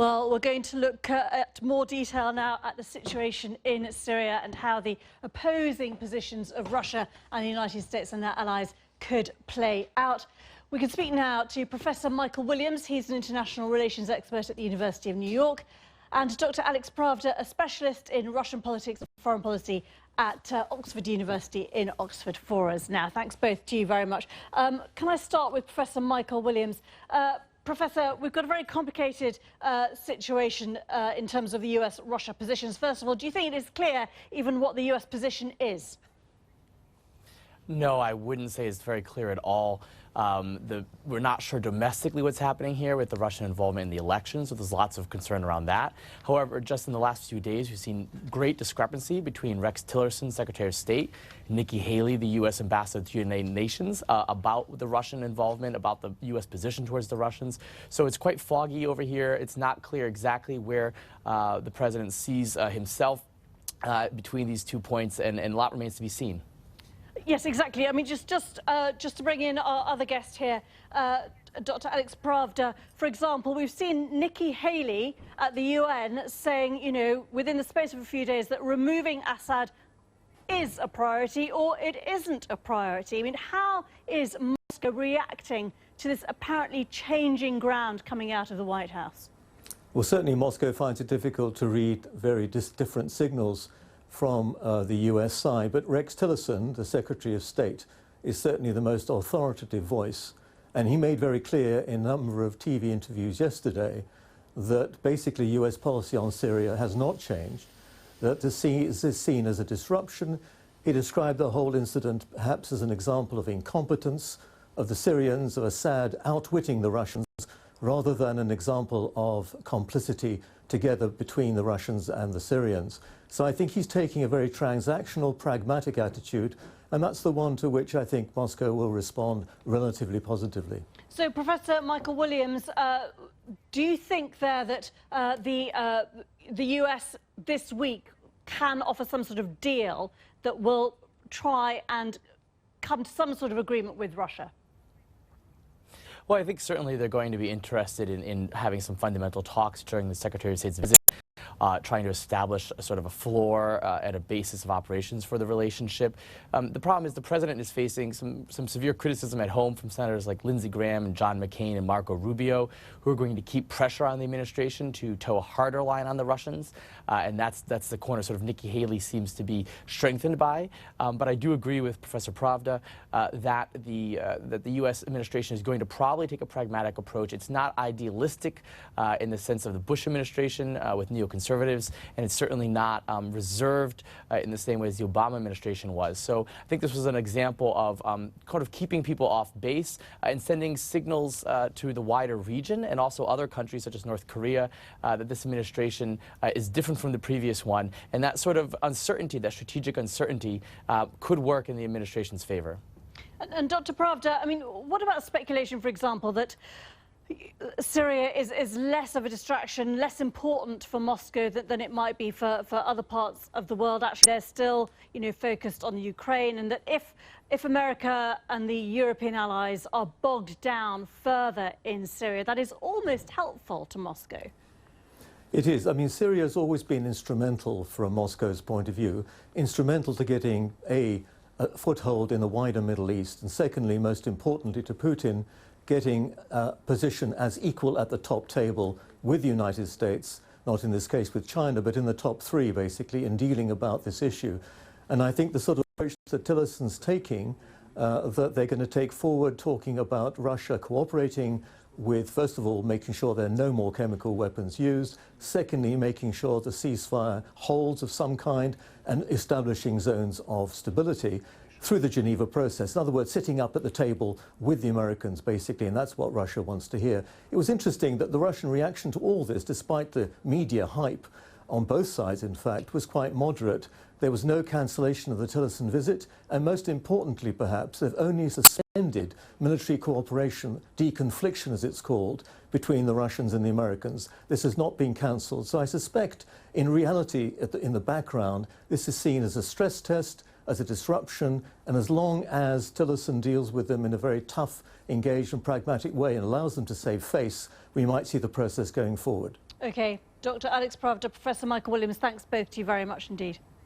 Well, we're going to look at more detail now at the situation in Syria and how the opposing positions of Russia and the United States and their allies could play out. We can speak now to Professor Michael Williams. He's an international relations expert at the University of New York, and Dr. Alex Pravda, a specialist in Russian politics and foreign policy at Oxford University in Oxford for us now. Thanks both to you very much. Can I start with Professor Michael Williams? Professor, we've got a very complicated situation in terms of the US-Russia positions. First of all, do you think it is clear even what the US position is? No, I wouldn't say it's very clear at all. We're not sure domestically what's happening here with the Russian involvement in the elections, so there's lots of concern around that. However, just in the last few days, we've seen great discrepancy between Rex Tillerson, Secretary of State, and Nikki Haley, the U.S. ambassador to the United Nations, about the Russian involvement, about the U.S. position towards the Russians. So it's quite foggy over here. It's not clear exactly where the president sees himself between these 2 points, and a lot remains to be seen. Yes, exactly. I mean, just to bring in our other guest here, Dr. Alex Pravda, for example, we've seen Nikki Haley at the UN saying, you know, within the space of a few days that removing Assad is a priority or it isn't a priority. I mean, how is Moscow reacting to this apparently changing ground coming out of the White House? Well, certainly Moscow finds it difficult to read very different signals from the US side, but Rex Tillerson, the Secretary of State, is certainly the most authoritative voice, and he made very clear in a number of TV interviews yesterday that basically US policy on Syria has not changed, that this is seen as a disruption. He described the whole incident perhaps as an example of incompetence of the Syrians, of Assad outwitting the Russians, rather than an example of complicity together between the Russians and the Syrians. So I think he's taking a very transactional, pragmatic attitude, and that's the one to which I think Moscow will respond relatively positively. So, Professor Michael Williams, do you think there that the US this week can offer some sort of deal that will try and come to some sort of agreement with Russia? Well, I think certainly they're going to be interested in having some fundamental talks during the Secretary of State's visit, trying to establish a sort of a floor and a basis of operations for the relationship. The problem is the president is facing some severe criticism at home from senators like Lindsey Graham and John McCain and Marco Rubio, who are going to keep pressure on the administration to toe a harder line on the Russians. And that's the corner sort of Nikki Haley seems to be strengthened by. But I do agree with Professor Pravda that the U.S. administration is going to probably take a pragmatic approach. It's not idealistic in the sense of the Bush administration with neoconservatives, and it's certainly not reserved in the same way as the Obama administration was. So I think this was an example of kind of keeping people off base and sending signals to the wider region and also other countries such as North Korea that this administration is different from the previous one, and that sort of uncertainty, that strategic uncertainty, could work in the administration's favor. And Dr. Pravda, I mean, what about speculation, for example, that Syria is less of a distraction, less important for Moscow than it might be for other parts of the world? Actually, they're still, you know, focused on the Ukraine, and that if America and the European allies are bogged down further in Syria, that is almost helpful to Moscow. It is. I mean, Syria has always been instrumental from Moscow's point of view, instrumental to getting a foothold in the wider Middle East, and secondly, most importantly to Putin, getting a position as equal at the top table with the United States, not in this case with China, but in the top three, basically, in dealing about this issue. And I think the sort of approach that Tillerson's taking, that they're going to take forward, talking about Russia cooperating with, first of all, making sure there are no more chemical weapons used, secondly, making sure the ceasefire holds of some kind, and establishing zones of stability through the Geneva process. In other words, sitting up at the table with the Americans, basically, and that's what Russia wants to hear. It was interesting that the Russian reaction to all this, despite the media hype on both sides, in fact, was quite moderate. There was no cancellation of the Tillerson visit, and most importantly, perhaps, they've only suspended military cooperation, deconfliction as it's called, between the Russians and the Americans. This has not been cancelled. So I suspect, in reality, in the background, this is seen as a stress test, as a disruption, and as long as Tillerson deals with them in a very tough, engaged and pragmatic way and allows them to save face, we might see the process going forward. OK. Dr. Alex Pravda, Professor Michael Williams, thanks both to you very much indeed.